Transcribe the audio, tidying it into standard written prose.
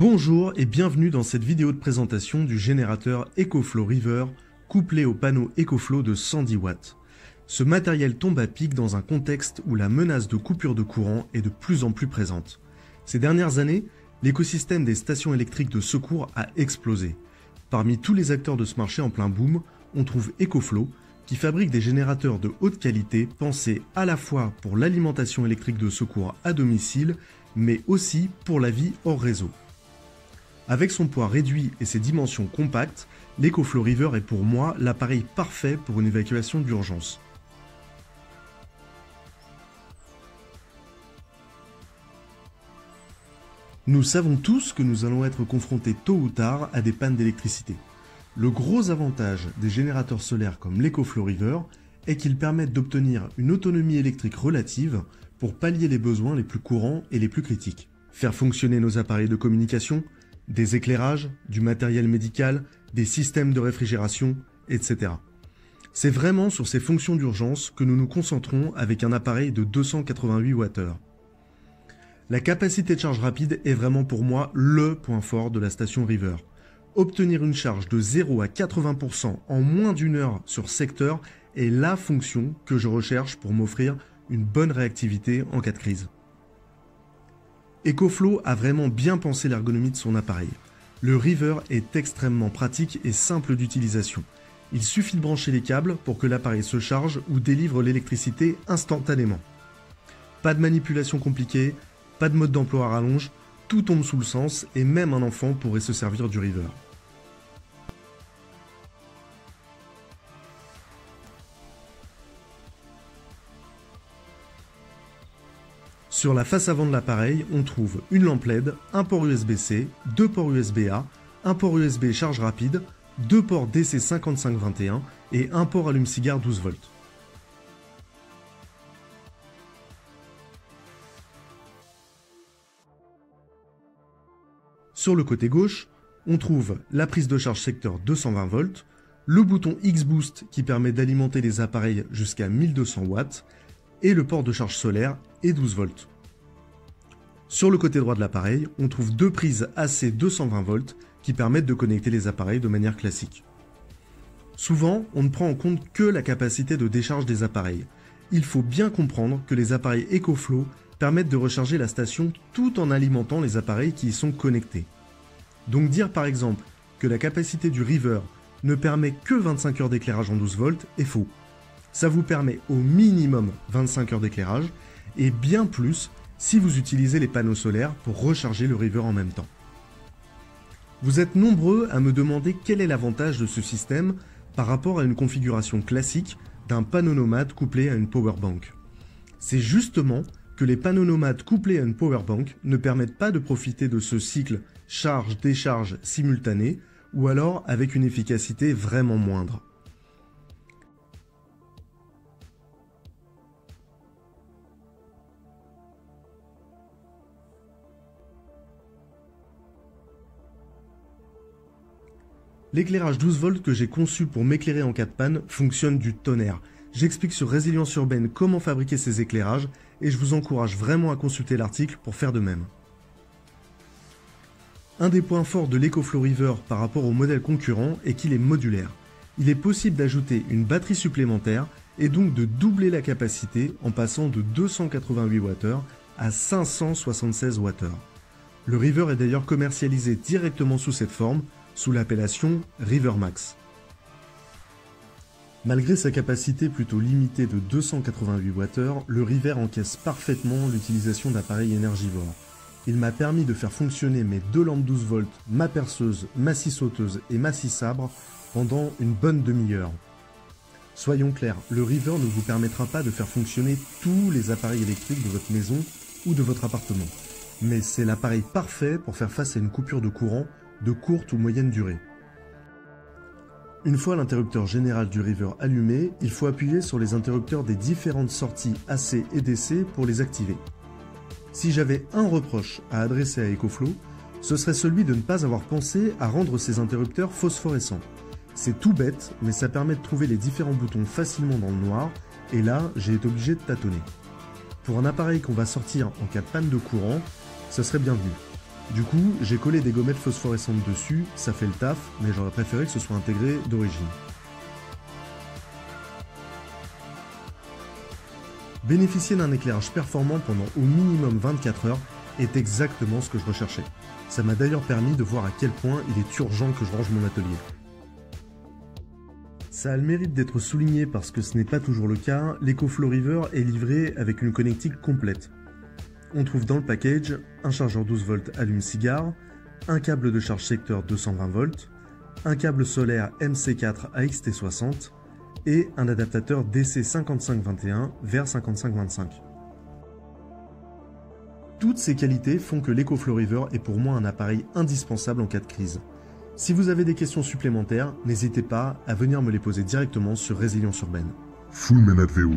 Bonjour et bienvenue dans cette vidéo de présentation du générateur EcoFlow River couplé au panneau EcoFlow de 110 watts. Ce matériel tombe à pic dans un contexte où la menace de coupure de courant est de plus en plus présente. Ces dernières années, l'écosystème des stations électriques de secours a explosé. Parmi tous les acteurs de ce marché en plein boom, on trouve EcoFlow qui fabrique des générateurs de haute qualité pensés à la fois pour l'alimentation électrique de secours à domicile, mais aussi pour la vie hors réseau. Avec son poids réduit et ses dimensions compactes, l'EcoFlow River est pour moi l'appareil parfait pour une évacuation d'urgence. Nous savons tous que nous allons être confrontés tôt ou tard à des pannes d'électricité. Le gros avantage des générateurs solaires comme l'EcoFlow River est qu'ils permettent d'obtenir une autonomie électrique relative pour pallier les besoins les plus courants et les plus critiques. Faire fonctionner nos appareils de communication, des éclairages, du matériel médical, des systèmes de réfrigération, etc. C'est vraiment sur ces fonctions d'urgence que nous nous concentrons avec un appareil de 288 Wh. La capacité de charge rapide est vraiment pour moi le point fort de la station River. Obtenir une charge de 0 à 80% en moins d'une heure sur secteur est la fonction que je recherche pour m'offrir une bonne réactivité en cas de crise. EcoFlow a vraiment bien pensé l'ergonomie de son appareil. Le River est extrêmement pratique et simple d'utilisation. Il suffit de brancher les câbles pour que l'appareil se charge ou délivre l'électricité instantanément. Pas de manipulation compliquée, pas de mode d'emploi à rallonge, tout tombe sous le sens et même un enfant pourrait se servir du River. Sur la face avant de l'appareil, on trouve une lampe LED, un port USB-C, deux ports USB-A, un port USB charge rapide, deux ports DC 5521 et un port allume-cigare 12 volts. Sur le côté gauche, on trouve la prise de charge secteur 220 volts, le bouton X-Boost qui permet d'alimenter les appareils jusqu'à 1200 watts et le port de charge solaire et 12 volts. Sur le côté droit de l'appareil, on trouve deux prises AC 220 volts qui permettent de connecter les appareils de manière classique. Souvent, on ne prend en compte que la capacité de décharge des appareils. Il faut bien comprendre que les appareils EcoFlow permettent de recharger la station tout en alimentant les appareils qui y sont connectés. Donc dire par exemple que la capacité du River ne permet que 25 heures d'éclairage en 12 volts est faux. Ça vous permet au minimum 25 heures d'éclairage et bien plus si vous utilisez les panneaux solaires pour recharger le River en même temps. Vous êtes nombreux à me demander quel est l'avantage de ce système par rapport à une configuration classique d'un panneau nomade couplé à une powerbank. C'est justement que les panneaux nomades couplés à une powerbank ne permettent pas de profiter de ce cycle charge-décharge simultané ou alors avec une efficacité vraiment moindre. L'éclairage 12 volts que j'ai conçu pour m'éclairer en cas de panne fonctionne du tonnerre. J'explique sur Résilience Urbaine comment fabriquer ces éclairages et je vous encourage vraiment à consulter l'article pour faire de même. Un des points forts de l'EcoFlow River par rapport au modèle concurrent est qu'il est modulaire. Il est possible d'ajouter une batterie supplémentaire et donc de doubler la capacité en passant de 288 Wh à 576 Wh. Le River est d'ailleurs commercialisé directement sous cette forme, sous l'appellation River Max. Malgré sa capacité plutôt limitée de 288 Wh, le River encaisse parfaitement l'utilisation d'appareils énergivores. Il m'a permis de faire fonctionner mes deux lampes 12 volts, ma perceuse, ma scie sauteuse et ma scie sabre pendant une bonne demi-heure. Soyons clairs, le River ne vous permettra pas de faire fonctionner tous les appareils électriques de votre maison ou de votre appartement. Mais c'est l'appareil parfait pour faire face à une coupure de courant de courte ou moyenne durée. Une fois l'interrupteur général du River allumé, il faut appuyer sur les interrupteurs des différentes sorties AC et DC pour les activer. Si j'avais un reproche à adresser à EcoFlow, ce serait celui de ne pas avoir pensé à rendre ces interrupteurs phosphorescents. C'est tout bête, mais ça permet de trouver les différents boutons facilement dans le noir, et là, j'ai été obligé de tâtonner. Pour un appareil qu'on va sortir en cas de panne de courant, ce serait bienvenu. Du coup, j'ai collé des gommettes phosphorescentes dessus, ça fait le taf, mais j'aurais préféré que ce soit intégré d'origine. Bénéficier d'un éclairage performant pendant au minimum 24 heures est exactement ce que je recherchais. Ça m'a d'ailleurs permis de voir à quel point il est urgent que je range mon atelier. Ça a le mérite d'être souligné parce que ce n'est pas toujours le cas, l'EcoFlow River est livré avec une connectique complète. On trouve dans le package un chargeur 12 volts allume-cigare, un câble de charge secteur 220 volts, un câble solaire MC4 AXT60 et un adaptateur DC 5521 vers 5525. Toutes ces qualités font que l'EcoFlow River est pour moi un appareil indispensable en cas de crise. Si vous avez des questions supplémentaires, n'hésitez pas à venir me les poser directement sur Résilience Urbaine. Full Menat VO.